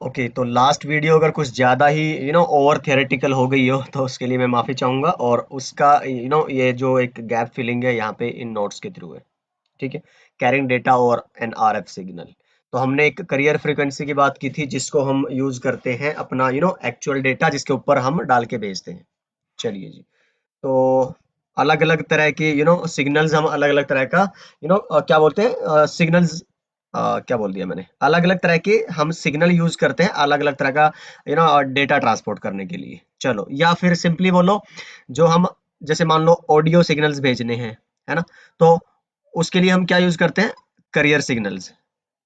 Okay, तो last video अगर कुछ ज़्यादा ही ओवर थियोरेटिकल हो गई हो तो उसके लिए मैं माफ़ी चाहूँगा, और उसका ये जो एक गैप फिलिंग है यहाँ पे इन नोट्स के थ्रू है। ठीक है। कैरिंग डेटा और एन आरएफ सिग्नल। तो हमने एक करियर फ्रीक्वेंसी की बात की थी जिसको हम यूज करते हैं अपना एक्चुअल डेटा जिसके ऊपर हम डाल के भेजते हैं। चलिए जी। तो अलग अलग तरह के सिग्नल्स हम अलग अलग तरह का क्या बोलते हैं सिग्नल्स, क्या बोल दिया मैंने, अलग अलग तरह के हम सिग्नल यूज करते हैं अलग अलग तरह का डेटा ट्रांसपोर्ट करने के लिए। चलो, या फिर सिंपली बोलो, जो हम जैसे मान लो ऑडियो सिग्नल्स भेजने हैं, है ना, तो उसके लिए हम क्या यूज करते हैं, करियर सिग्नल्स।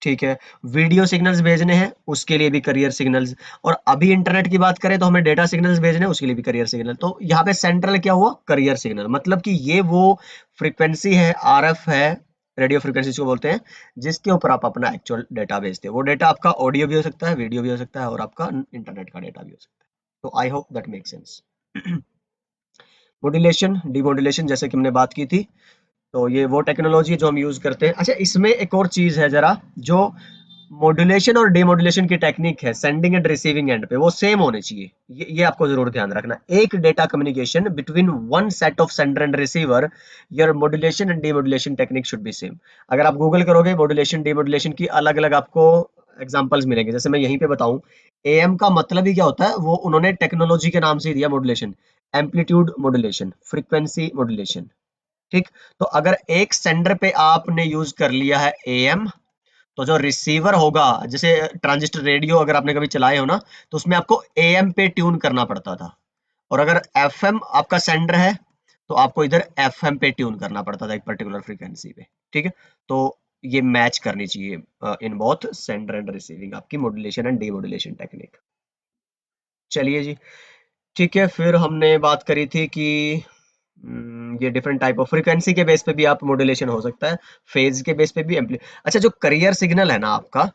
ठीक है। वीडियो सिग्नल्स भेजने हैं उसके लिए भी करियर सिग्नल्स। और अभी इंटरनेट की बात करें तो हमें डेटा सिग्नल्स भेजने हैं उसके लिए भी करियर सिग्नल। तो यहाँ पे सेंट्रल क्या हुआ, करियर सिग्नल, मतलब कि ये वो फ्रीक्वेंसी है, आरएफ है, रेडियो फ्रीक्वेंसी जिसको बोलते हैं, जिसके ऊपर आप अपना एक्चुअल डेटा भेजते हैं। वो डेटा आपका ऑडियो भी हो सकता है, वीडियो भी हो सकता है, और आपका इंटरनेट का डेटा भी हो सकता है। तो I hope that make sense. Modulation demodulation जैसे कि हमने बात की थी, तो ये वो टेक्नोलॉजी जो हम यूज करते हैं। अच्छा, इसमें एक और चीज है जरा, जो मॉड्यूलेशन और डिमॉड्यूलेशन की टेक्निक है सेंडिंग एंड रिसीविंग एंड पे, वो सेम होने चाहिए। ये आपको जरूर ध्यान रखना। एक data communication between one set of sender and receiver, your modulation and demodulation technique should be same. अगर आप गूगल करोगे मॉड्यूलेशन डिमॉड्यूलेशन की अलग अलग आपको एग्जांपल्स मिलेंगे। जैसे मैं यहीं पे बताऊं, एएम का मतलब ही क्या होता है, वो उन्होंने टेक्नोलॉजी के नाम से ही दिया modulation. Amplitude modulation, frequency modulation. ठीक। तो अगर एक सेंडर पे आपने यूज कर लिया है एएम, तो जो रिसीवर होगा, जैसे ट्रांजिस्टर रेडियो अगर आपने कभी चलाए हो ना, तो उसमें आपको एएम पे ट्यून करना पड़ता था। और अगर एफएम आपका सेंडर है, तो आपको इधर एफएम पे ट्यून करना पड़ता था एक पर्टिकुलर फ्रीक्वेंसी पे। ठीक है। तो ये मैच करनी चाहिए in both sender and receiving, आपकी मॉड्यूलेशन एंड डीमॉड्यूलेशन टेक्निक। चलिए जी। ठीक है, फिर हमने बात करी थी कि ये डिफरेंट टाइप ऑफ फ्रीक्वेंसी के बेस पे भी आप मॉड्यूलेशन हो सकता है, फेज के बेस पे भी एम्पली। अच्छा, जो करियर सिग्नल है ना आपका,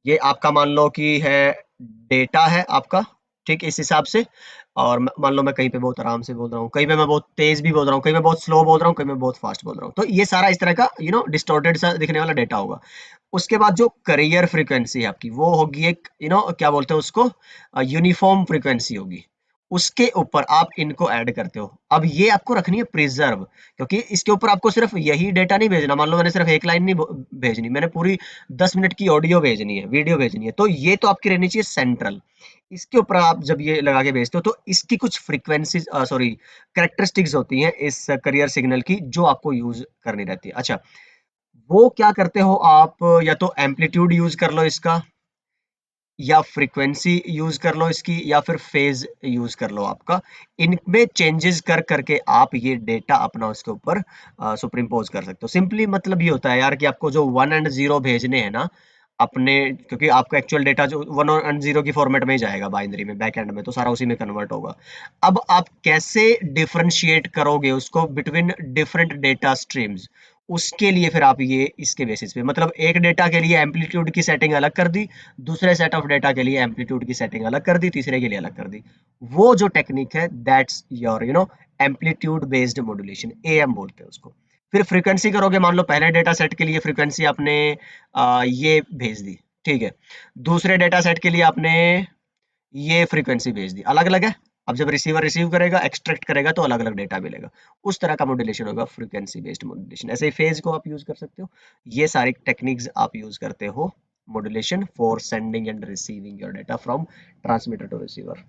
ये आपका मान लो कि है डेटा है आपका। ठीक, इस हिसाब से। और मान लो मैं कहीं पे बहुत आराम से बोल रहा हूँ, कहीं पे मैं बहुत तेज भी बोल रहा हूँ, कहीं मैं बहुत स्लो बोल रहा हूँ, कहीं मैं बहुत फास्ट बोल रहा हूँ, तो ये सारा इस तरह का डिस्टॉर्टेड सा दिखने वाला डेटा होगा। उसके बाद जो करियर फ्रीक्वेंसी है आपकी, वो होगी एक क्या बोलते हैं उसको, यूनिफॉर्म फ्रीक्वेंसी होगी। उसके ऊपर आप इनको ऐड करते हो। अब ये आपको रखनी है प्रिजर्व, क्योंकि इसके ऊपर आपको सिर्फ यही डेटा नहीं भेजना। मान लो मैंने सिर्फ एक लाइन नहीं भेजनी, मैंने पूरी 10 मिनट की ऑडियो भेजनी है, वीडियो भेजनी है, तो ये तो आपकी रहनी चाहिए सेंट्रल। इसके ऊपर आप जब ये लगा के भेजते हो, तो इसकी कुछ फ्रीक्वेंसीज, सॉरी, कैरेक्टरिस्टिक्स होती हैं इस करियर सिग्नल की, जो आपको यूज करनी रहती है। अच्छा, वो क्या करते हो आप, या तो एम्पलीट्यूड यूज कर लो इसका, या फ्रीक्वेंसी यूज कर लो इसकी, या फिर फेज यूज कर लो आपका। इनमें चेंजेस कर करके आप ये डेटा अपना उसके ऊपर सुपरिम्पोज कर सकते हो। सिंपली मतलब ये होता है यार कि आपको जो 1 और 0 भेजने हैं ना अपने, क्योंकि आपका एक्चुअल डेटा जो 1 और 0 की फॉर्मेट में ही जाएगा बाइनरी में, बैक एंड में तो सारा उसी में कन्वर्ट होगा। अब आप कैसे डिफरेंशिएट करोगे उसको बिटवीन डिफरेंट डेटा स्ट्रीम्स, उसके लिए फिर आप ये इसके बेसिस पे, मतलब एक डेटा के लिए एम्पलीट्यूड की सेटिंग अलग कर दी, दूसरे सेट ऑफ डेटा के लिए एम्पलीट्यूड की सेटिंग अलग कर दी, तीसरे के लिए अलग कर दी। वो जो टेक्निक है, that's your amplitude based modulation, am बोलते हैं उसको। फिर फ्रीक्वेंसी करोगे, मान लो पहले डेटा सेट के लिए फ्रीक्वेंसी आपने ये भेज दी। ठीक है। दूसरे डेटा सेट के लिए आपने ये फ्रीक्वेंसी भेज दी, अलग अलग है। अब जब रिसीवर रिसीव करेगा, एक्सट्रैक्ट करेगा, तो अलग अलग डेटा मिलेगा। उस तरह का मॉड्यूलेशन होगा फ्रीक्वेंसी बेस्ड मॉड्यूलेशन। ऐसे ही फेज को आप यूज कर सकते हो। ये सारी टेक्निक्स आप यूज करते हो modulation for sending and receiving your data from transmitter to receiver.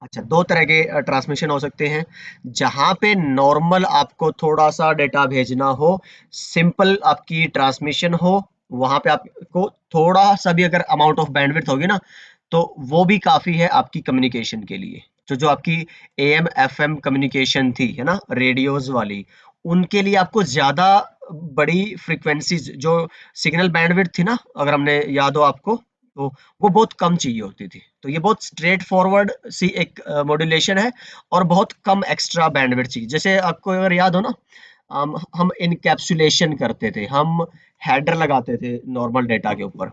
अच्छा, दो तरह के ट्रांसमिशन हो सकते हैं। जहां पे नॉर्मल आपको थोड़ा सा डेटा भेजना हो, सिंपल आपकी ट्रांसमिशन हो, वहां पे आपको थोड़ा सा भी अगर अमाउंट ऑफ बैंडविड्थ होगी ना, तो वो भी काफी है आपकी कम्युनिकेशन के लिए। तो जो आपकी एएम एफएम कम्युनिकेशन थी, है ना, रेडियोज वाली, उनके लिए आपको ज्यादा बड़ी फ्रीक्वेंसीज, जो सिग्नल बैंडविड्थ थी ना, अगर हमने याद हो आपको, तो वो बहुत कम चाहिए होती थी। तो ये बहुत स्ट्रेट फॉरवर्ड सी एक मॉड्यूलेशन है, और बहुत कम एक्स्ट्रा बैंडविड्थ चाहिए। जैसे आपको अगर याद हो ना, हम इनकैप्सुलेशन करते थे, हम हेडर लगाते थे नॉर्मल डेटा के ऊपर।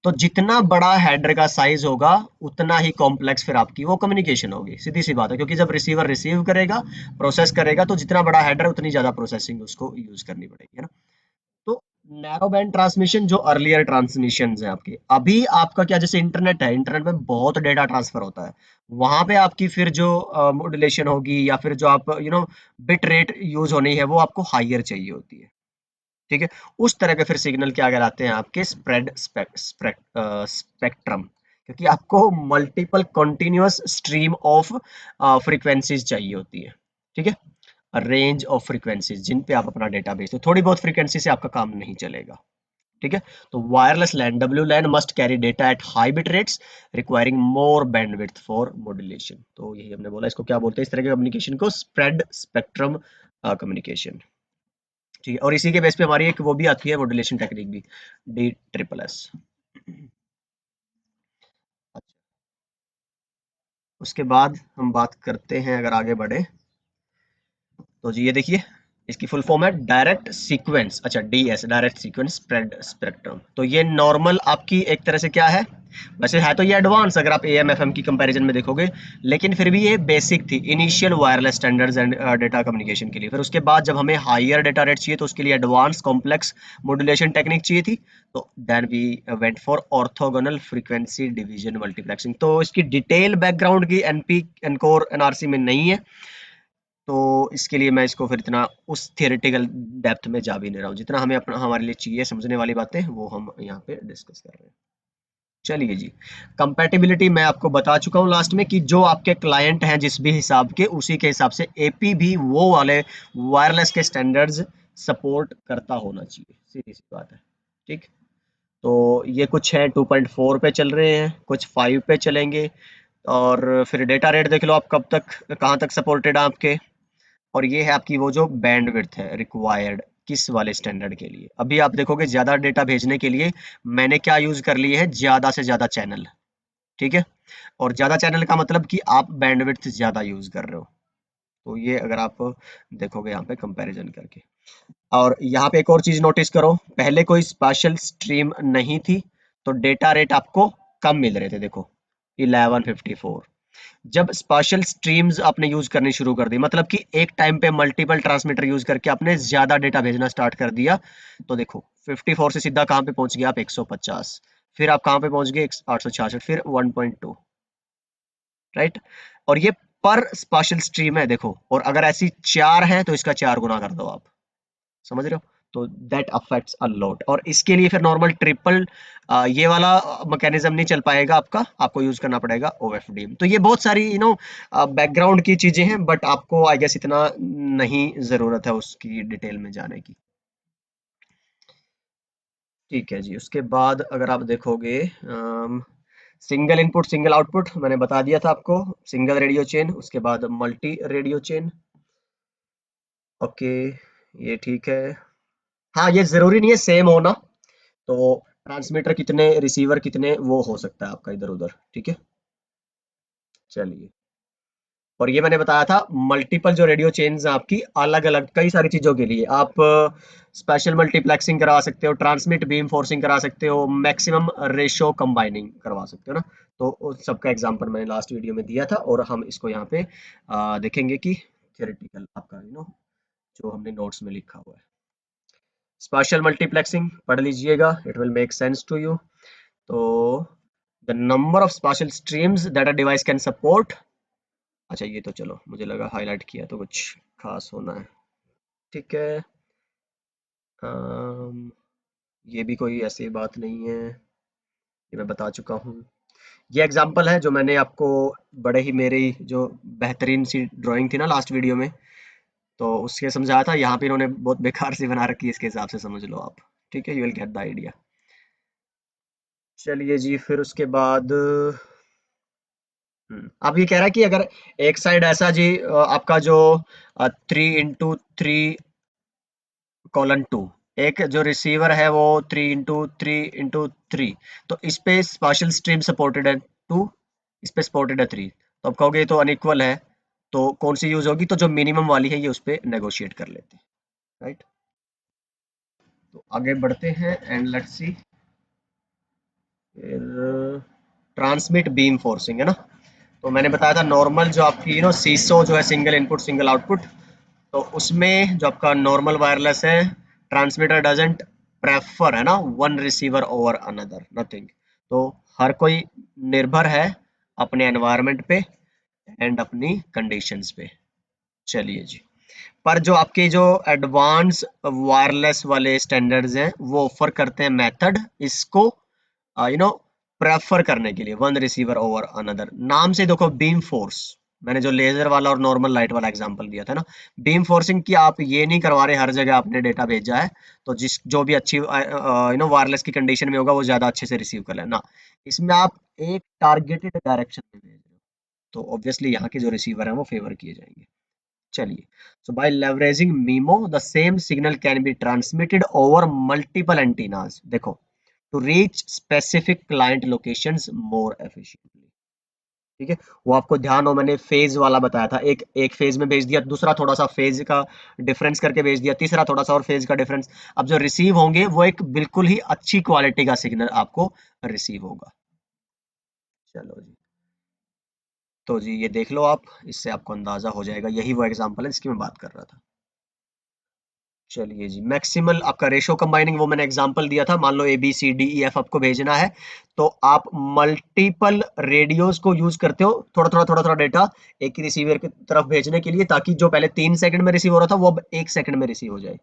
तो जितना बड़ा हेडर का साइज होगा, उतना ही कॉम्प्लेक्स फिर आपकी वो कम्युनिकेशन होगी। सीधी सी बात है, क्योंकि जब रिसीवर रिसीव करेगा, प्रोसेस करेगा, तो जितना बड़ा हेडर उतनी ज्यादा प्रोसेसिंग उसको यूज करनी पड़ेगी, है ना। तो नैरो बैंड ट्रांसमिशन जो अर्लियर ट्रांसमिशन है आपके, अभी आपका क्या, जैसे इंटरनेट है, इंटरनेट में बहुत डेटा ट्रांसफर होता है, वहां पे आपकी फिर जो मॉड्यूलेशन होगी या फिर जो आप बिट रेट यूज होनी है वो आपको हाइयर चाहिए होती है। ठीक है, उस तरह के फिर सिग्नल क्या कहलाते हैं आपके स्प्रेड स्पेक्ट्रम, क्योंकि आपको multiple continuous stream of frequencies चाहिए होती है। ठीक है, रेंज ऑफ फ्रीक्वेंसीज जिन पे आप अपना डेटा भेजते हो, थोड़ी बहुत फ्रीक्वेंसी से आपका काम नहीं चलेगा। ठीक है, तो wireless LAN W LAN must carry data at high bit rates requiring more bandwidth for modulation. तो यही हमने बोला, इसको क्या बोलते हैं इस तरह के कम्युनिकेशन को, स्प्रेड स्पेक्ट्रम कम्युनिकेशन। ठीक है, और इसी के बेस पे हमारी एक वो भी आती है मॉड्यूलेशन टेक्निक भी, डी ट्रिपल एस। उसके बाद हम बात करते हैं, अगर आगे बढ़े तो जी ये देखिए, इसकी फुल फॉर्म है डायरेक्ट सीक्वेंस, अच्छा DS, direct sequence spread spectrum. तो ये नॉर्मल आपकी एक तरह से क्या है, वैसे है तो ये एडवांस अगर आप एएम एफएम की कंपैरिजन में देखोगे, लेकिन फिर भी ये बेसिक थी initial wireless standards and data communication के लिए। फिर उसके बाद जब हमें हायर डेटा रेट चाहिए तो उसके लिए एडवांस कॉम्प्लेक्स मॉड्यूलेशन टेक्निक चाहिए थी, तो then we went for orthogonal frequency division multiplexing. तो इसकी डिटेल बैकग्राउंड की एनपी एनकोर एनआरसी में नहीं है, तो इसके लिए मैं इसको फिर इतना उस थियोरेटिकल डेप्थ में जा भी नहीं रहा हूँ, जितना हमें अपना हमारे लिए चाहिए समझने वाली बातें वो हम यहाँ पे डिस्कस कर रहे हैं। चलिए जी, कंपैटिबिलिटी मैं आपको बता चुका हूँ लास्ट में कि जो आपके क्लाइंट हैं जिस भी हिसाब के, उसी के हिसाब से एपी भी वो वाले वायरलेस के स्टैंडर्ड्स सपोर्ट करता होना चाहिए, सीधी सी बात है। ठीक, तो ये कुछ है 2.4 पे चल रहे हैं, कुछ 5 पे चलेंगे, और फिर डेटा रेट देख लो आप कब तक कहाँ तक सपोर्टेड है आपके, और ये है आपकी वो जो बैंडविड्थ है रिक्वायर्ड किस वाले स्टैंडर्ड के लिए। अभी आप देखोगे ज्यादा डेटा भेजने के लिए मैंने क्या यूज कर लिए है, ज्यादा से ज्यादा चैनल। ठीक है, और ज्यादा चैनल का मतलब कि आप बैंडविड्थ ज्यादा यूज कर रहे हो। तो ये अगर आप देखोगे यहाँ पे कंपैरिजन करके, और यहाँ पे एक और चीज नोटिस करो, पहले कोई स्पेशल स्ट्रीम नहीं थी तो डेटा रेट आपको कम मिल रहे थे, देखो 1154। जब स्पेशल स्ट्रीम्स आपने यूज करनी शुरू कर दी, मतलब कि एक टाइम पे मल्टीपल ट्रांसमीटर यूज करके आपने ज्यादा डेटा भेजना स्टार्ट कर दिया, तो देखो 54 से सीधा कहां पे पहुंच गया आप, 150, फिर आप कहां पे पहुंच गए 866, फिर 1.2, राइट। और ये पर स्पेशल स्ट्रीम है देखो, और अगर ऐसी 4 है तो इसका 4 गुना कर दो आप, समझ रहे हो। तो दैट अफेक्ट्स अ लॉट, और इसके लिए फिर नॉर्मल ट्रिपल ये वाला मैकेनिज्म नहीं चल पाएगा आपका, आपको यूज करना पड़ेगा ओएफडीएम। तो ये बहुत सारी बैकग्राउंड की चीजें हैं, बट आपको आई गेस इतना नहीं जरूरत है उसकी डिटेल में जाने की। ठीक है जी, उसके बाद अगर आप देखोगे सिंगल इनपुट सिंगल आउटपुट मैंने बता दिया था आपको, सिंगल रेडियो चेन, उसके बाद मल्टी रेडियो चेन। ओके, ये ठीक है। हाँ, ये जरूरी नहीं है सेम होना, तो ट्रांसमीटर कितने रिसीवर कितने वो हो सकता है आपका इधर उधर। ठीक है, चलिए, और ये मैंने बताया था मल्टीपल जो रेडियो चेन्स हैं आपकी अलग अलग कई सारी चीजों के लिए, आप स्पेशल मल्टीप्लेक्सिंग करवा सकते हो, ट्रांसमिट बीम फोर्सिंग करा सकते हो, मैक्सिमम रेशो कंबाइनिंग करवा सकते हो ना। तो उस सबका एग्जांपल मैंने लास्ट वीडियो में दिया था, और हम इसको यहाँ पे देखेंगे कि थियोरेटिकल आपका जो हमने नोट्स में लिखा हुआ है। स्पेशल मल्टीप्लेक्सिंग पढ़ लीजिएगा, it will make sense to you. तो the number of special streams that a device can support, अच्छा ये तो चलो मुझे लगा हाईलाइट किया तो कुछ खास होना है। ठीक है, अम, ये भी कोई ऐसी बात नहीं है, ये मैं बता चुका हूँ। ये एग्जांपल है जो मैंने आपको बड़े ही मेरी जो बेहतरीन सी ड्राइंग थी ना लास्ट वीडियो में, तो उसके समझाया था, यहाँ पे इन्होंने बहुत बेकार सी बना रखी है, इसके हिसाब से समझ लो आप। ठीक है, you will get the idea. चलिए जी, फिर उसके बाद अब ये कह रहा है कि अगर एक साइड ऐसा जी आपका जो 3 into 3:2, एक जो रिसीवर है वो 3 into 3:3, तो इस पे स्पेशल स्ट्रीम सपोर्टेड है 2, इस पे सपोर्टेड है 3, तो अब कहोगे ये तो अनइक्वल है, तो कौन सी यूज होगी, तो जो मिनिमम वाली है ये उस पे नेगोशिएट कर लेते हैं, राइट। तो आगे बढ़ते हैं एंड लेट्स सी, फिर ट्रांसमिट बीम फोर्सिंग है ना। तो मैंने बताया था नॉर्मल जो आपकी सीसो जो है सिंगल इनपुट सिंगल आउटपुट, तो उसमें जो आपका नॉर्मल वायरलेस है, ट्रांसमीटर डजंट प्रेफर, है ना, one receiver over another, nothing. तो हर कोई निर्भर है अपने एनवायरनमेंट पे एंड अपनी कंडीशंस पे। चलिए जी, पर जो आपके जो एडवांस वायरलेस वाले स्टैंडर्ड्स हैं वो ऑफर करते हैं मेथड इसको यू नो प्रेफर करने के लिए, वन रिसीवर ओवर अनदर। नाम से देखो, बीम फोर्स, मैंने जो लेजर वाला और नॉर्मल लाइट वाला एग्जांपल दिया था ना, बीम फोर्सिंग की आप ये नहीं करवा रहे हर जगह आपने डेटा भेजा है तो जिस जो भी अच्छी वायरलेस की कंडीशन में होगा वो ज्यादा अच्छे से रिसीव कर लेना। इसमें आप एक टारगेटेड डायरेक्शन में भेज रहे हो तो ऑब्वियसली यहाँ के जो रिसीवर हैं वो फेवर किए जाएंगे। चलिए, so by leveraging MIMO the same signal can be transmitted over multiple antennas, देखो, to reach specific client locations more efficiently। ठीक है, वो आपको ध्यान हो, मैंने फेज वाला बताया था, एक एक फेज में भेज दिया, दूसरा थोड़ा सा फेज का डिफरेंस करके भेज दिया, तीसरा थोड़ा सा और फेज का डिफरेंस। अब जो रिसीव होंगे वो एक बिल्कुल ही अच्छी क्वालिटी का सिग्नल आपको रिसीव होगा। चलो जी, तो जी ये देख लो आप, इससे आपको अंदाजा हो जाएगा, यही वो एग्जांपल है जिसकी मैं बात कर रहा था। चलिए जी, मैक्सिमल आपका रेशो कंबाइनिंग वो मैंने एग्जांपल दिया था, मान लो A B C D E F आपको भेजना है तो आप मल्टीपल रेडियोस को यूज करते हो, थोड़ा थोड़ा डेटा एक ही रिसीवर की तरफ भेजने के लिए, ताकि जो पहले 3 सेकंड में रिसीव हो रहा था वो अब 1 सेकंड में रिसीव हो जाए।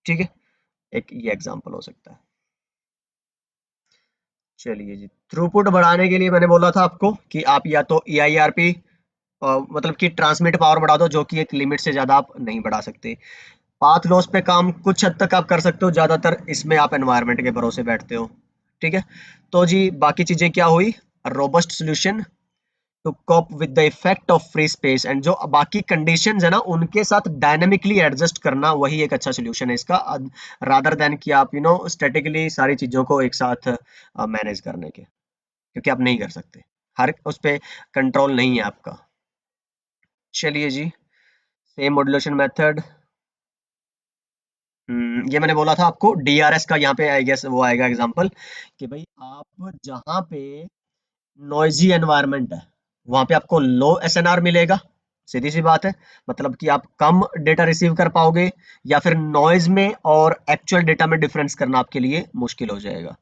ठीक है, एक ये एग्जांपल हो सकता है। चलिए जी, थ्रूपुट बढ़ाने के लिए मैंने बोला था आपको कि आप या तो EIRP मतलब कि ट्रांसमिट पावर बढ़ा दो, जो कि एक लिमिट से ज्यादा आप नहीं बढ़ा सकते। पाथ लॉस पे काम कुछ हद तक आप कर सकते हो, ज्यादातर इसमें आप एनवायरनमेंट के भरोसे बैठते हो। ठीक है, तो जी बाकी चीजें क्या हुई, robust solution to cope with the effect of free space, and जो बाकी कंडीशंस है ना उनके साथ डायनेमिकली एडजस्ट करना, वही एक अच्छा सॉल्यूशन है इसका, रादर देन कि आप स्टैटिकली सारी चीजों को एक साथ मैनेज करने के, क्योंकि आप नहीं कर सकते, हर उस पे कंट्रोल नहीं है आपका। चलिए जी, सेम मॉड्यूलेशन मेथड, ये मैंने बोला था आपको DRS का, यहाँ पे आई गेस वो आएगा एग्जांपल कि भाई आप जहाँ पे नॉइजी एनवायरनमेंट है वहां पे आपको लो SNR मिलेगा, सीधी सी बात है, मतलब कि आप कम डेटा रिसीव कर पाओगे, या फिर नॉइज में और एक्चुअल डेटा में डिफरेंस करना आपके लिए मुश्किल हो जाएगा,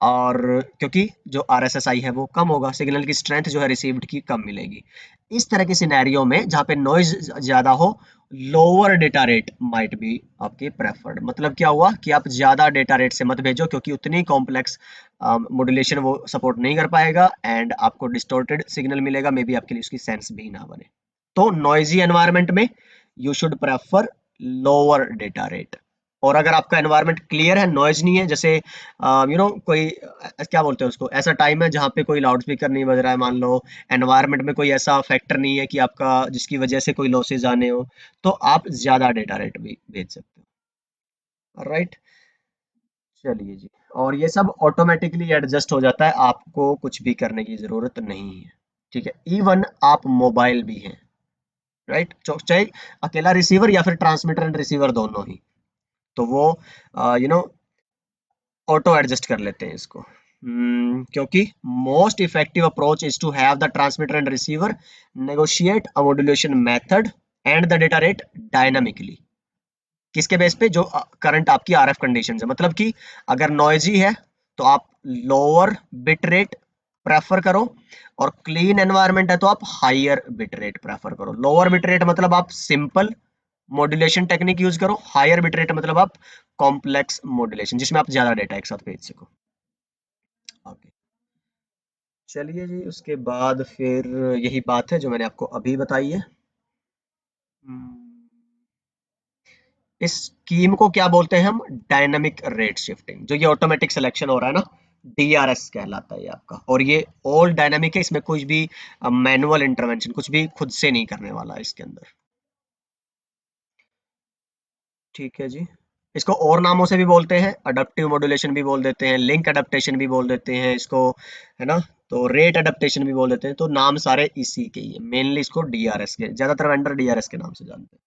और क्योंकि जो RSSI है वो कम होगा, सिग्नल की स्ट्रेंथ जो है रिसीव्ड की कम मिलेगी। इस तरह के सिनेरियो में जहाँ पे नॉइज ज्यादा हो, lower data rate might be आपके प्रेफर्ड। मतलब क्या हुआ कि आप ज्यादा डेटा रेट से मत भेजो, क्योंकि उतनी कॉम्प्लेक्स मॉड्यूलेशन वो सपोर्ट नहीं कर पाएगा एंड आपको डिस्टॉर्टेड सिग्नल मिलेगा, मे बी आपके लिए उसकी सेंस भी ना बने। तो नॉइजी एनवायरनमेंट में you should prefer lower data rate. और अगर आपका एनवायरनमेंट क्लियर है, नॉइज नहीं है, जैसे कोई क्या बोलते हैं उसको, ऐसा टाइम है जहाँ पे कोई लाउड स्पीकर नहीं बज रहा है, मान लो एनवायरनमेंट में कोई ऐसा फैक्टर नहीं है कि आपका जिसकी वजह से कोई लॉसेज आने हो, तो आप ज्यादा डेटा रेट भी भेज सकते हो। राइट, चलिए जी, और ये सब ऑटोमेटिकली एडजस्ट हो जाता है, आपको कुछ भी करने की जरूरत नहीं है। ठीक है, इवन आप मोबाइल भी हैं, राइट, चाहे अकेला रिसीवर या फिर ट्रांसमीटर एंड रिसीवर दोनों ही, तो वो यू नो ऑटो एडजस्ट कर लेते हैं इसको। क्योंकि most effective approach is to have the transmitter and receiver negotiate a modulation method and the data rate dynamically. किसके बेस पे, जो करंट आपकी RF कंडीशन है, मतलब कि अगर नॉइजी है तो आप लोअर बिट रेट प्रेफर करो, और क्लीन एनवायरनमेंट है तो आप हायर बिट रेट प्रेफर करो। लोअर बिट रेट मतलब आप सिंपल मॉड्यूलेशन टेक्निक यूज करो, हायर बिट रेट मतलब आप कॉम्प्लेक्स मॉड्यूलेशन जिसमें आप ज्यादा डेटा एक साथ भेज सको। ओके, चलिए जी, उसके बाद फिर यही बात है जो मैंने आपको अभी बताई है। हम्म, इस स्कीम को क्या बोलते हैं हम, डायनामिक रेट शिफ्टिंग। जो ये ऑटोमेटिक सिलेक्शन हो रहा है ना, DRS कहलाता है ये आपका, और ये ऑल डायनामिक है, इसमें कुछ भी मैनुअल इंटरवेंशन, कुछ भी खुद से नहीं करने वाला है इसके अंदर। ठीक है जी, इसको और नामों से भी बोलते हैं, अडप्टिव मॉड्यूलेशन भी बोल देते हैं, लिंक अडेप्टेशन भी बोल देते हैं इसको, है ना, तो रेट अडेप्टेशन भी बोल देते हैं, तो नाम सारे इसी के ही है, मेनली इसको DRS के, ज्यादातर वेंडर DRS के नाम से जानते हैं।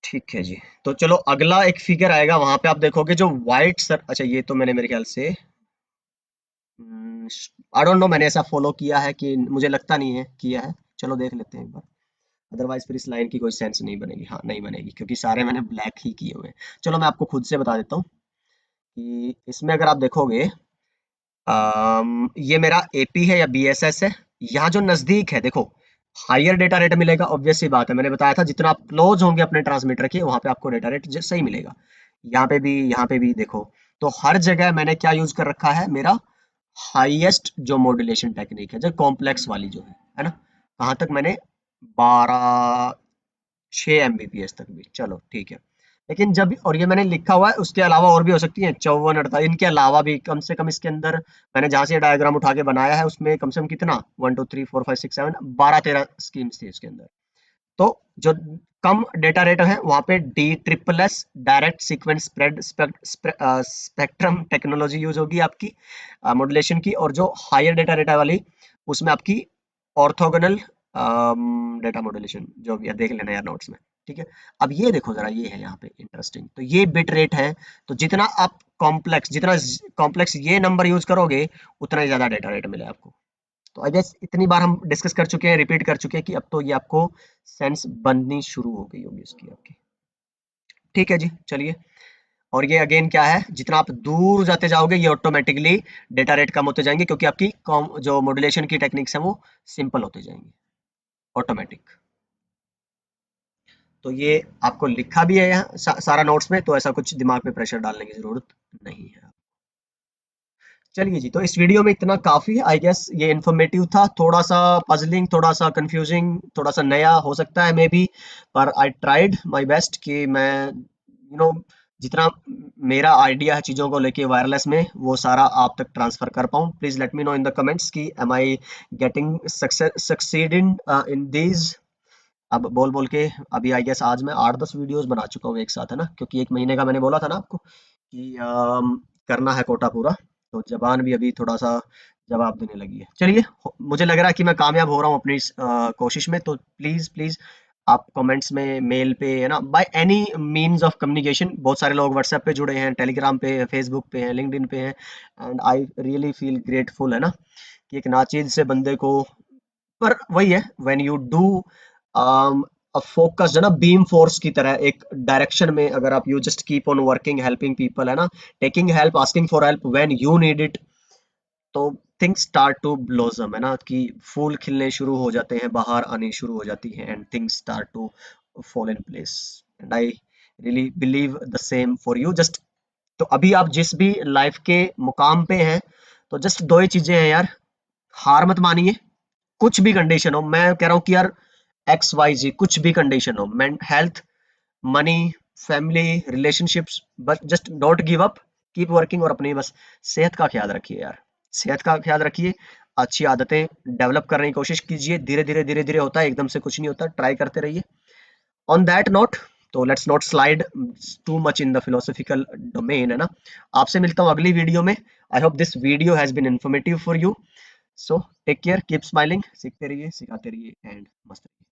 ठीक है जी, तो चलो अगला एक फिगर आएगा, वहां पे आप देखोगे जो व्हाइट सर, अच्छा ये तो मैंने मेरे ख्याल से आई डोंट नो मैंने ऐसा फॉलो किया है कि, मुझे लगता नहीं है किया है, चलो देख लेते हैं एक बार। अदरवाइज फिर इस लाइन की कोई सेंस नहीं बनेगी। हाँ नहीं बनेगी, क्योंकि सारे मैंने ब्लैक ही किए हुए हैं। चलो मैं आपको खुद से बता देता हूँ कि इसमें अगर आप देखोगे, ये मेरा एपी है या बीएसएस है। यहाँ जो नजदीक है देखो, हायर डेटा रेट मिलेगा, ऑब्वियस सी बात है, मैंने बताया था जितना आप क्लोज होंगे अपने ट्रांसमीटर के वहां पे आपको डेटा रेट सही मिलेगा। यहाँ पे भी देखो, तो हर जगह मैंने क्या यूज कर रखा है, मेरा हाईएस्ट जो मॉड्यूलेशन टेक्निक है, जो कॉम्प्लेक्स वाली जो है ना, कहाँ तक मैंने 12 6 एमबीपीएस तक भी, चलो ठीक है। लेकिन जब, और ये मैंने लिखा हुआ है, उसके अलावा और भी हो सकती है 54 48, इनके अलावा भी कम से कम इसके अंदर मैंने जहां से डायग्राम उठा के बनाया है उसमें कम से कम कितना 1 2 3 4 5 6 7 12 13 स्कीम्स थी इसके अंदर। तो जो कम डेटा रेट है वहां पे D triple S direct sequence spread spectrum technology use होगी आपकी मॉड्यूलेशन की, और जो हायर डेटा रेट वाली उसमें आपकी ऑर्थोगोनल डेटा मॉड्यूलेशन जो भी है, देख लेना यार नोट्स में। ठीक है, अब ये देखो जरा, ये है यहाँ पे इंटरेस्टिंग, तो ये बिट रेट है। तो जितना कॉम्प्लेक्स ये नंबर यूज करोगे उतना ही ज्यादा डेटा रेट मिले आपको। तो आई गेस इतनी बार हम डिस्कस कर चुके हैं, रिपीट कर चुके हैं, कि अब तो ये आपको सेंस बननी शुरू हो गई होगी इसकी आपकी। ठीक है जी, चलिए। और ये अगेन क्या है, जितना आप दूर जाते जाओगे ये ऑटोमेटिकली डेटा रेट कम होते जाएंगे, क्योंकि आपकी जो मॉड्यूलेशन की टेक्निक्स हैं वो सिंपल होते जाएंगे, ऑटोमेटिक। तो ये आपको लिखा भी है यहाँ सारा नोट्स में, तो ऐसा कुछ दिमाग पे प्रेशर डालने की जरूरत नहीं है। चलिए जी, तो इस वीडियो में इतना काफी है आई गेस। ये इन्फॉर्मेटिव था, थोड़ा सा पजलिंग, थोड़ा सा कंफ्यूजिंग, थोड़ा सा नया हो सकता है मे बी, पर आई ट्राइड माय बेस्ट कि मैं जितना मेरा आइडिया है चीजों को लेके वायरलेस में, वो सारा आप तक ट्रांसफर कर पाऊँ। Please let me know in the comments कि am I getting succeeding in these. अब बोल बोल के अभी आई गेस आज मैं 8 10 वीडियोस बना चुका हूँ एक साथ, है ना, क्योंकि एक महीने का मैंने बोला था ना आपको कि करना है कोटा पूरा। तो जबान भी अभी थोड़ा सा जवाब देने लगी है। चलिए, मुझे लग रहा है कि मैं कामयाब हो रहा हूँ अपनी इस कोशिश में। तो प्लीज प्लीज आप कमेंट्स में, मेल पे, है ना, by any means of communication, बहुत सारे लोग व्हाट्सएप पे जुड़े हैं, टेलीग्राम पे, फेसबुक पे हैं, लिंक्डइन पे हैं, and I really feel grateful, है ना, कि एक नाचीज से बंदे को, पर वही है, व्हेन यू डू फोकस, है ना, बीम फोर्स की तरह एक डायरेक्शन में, अगर आप you just keep on working, helping people, है ना, taking help, asking for help when you need it, तो थिंग्स स्टार्ट टू ब्लॉसम, है ना, कि फूल खिलने शुरू हो जाते हैं, बाहर आनी शुरू हो जाती है, and things start to fall in place. And I really believe the same for you. Just, तो अभी आप जिस भी लाइफ के मुकाम पे हैं, तो जस्ट दो ही चीजें हैं यार, हार मत मानिए, कुछ भी कंडीशन हो, मैं कह रहा हूँ कि यार एक्स वाई जी कुछ भी कंडीशन हो, हेल्थ, मनी, फैमिली, रिलेशनशिप्स, बस just don't give up, keep working, और अपनी बस सेहत का ख्याल रखिए यार, सेहत का ख्याल रखिए, अच्छी आदतें डेवलप करने की कोशिश कीजिए, धीरे धीरे होता है, एकदम से कुछ नहीं होता, ट्राई करते रहिए। ऑन दैट नोट, तो let's not slide too much in the philosophical domain, है ना। आपसे मिलता हूँ अगली वीडियो में। I hope this video has been informative for you. So take care, keep smiling, सीखते रहिए, सिखाते रहिए, एंड मस्त रहिए।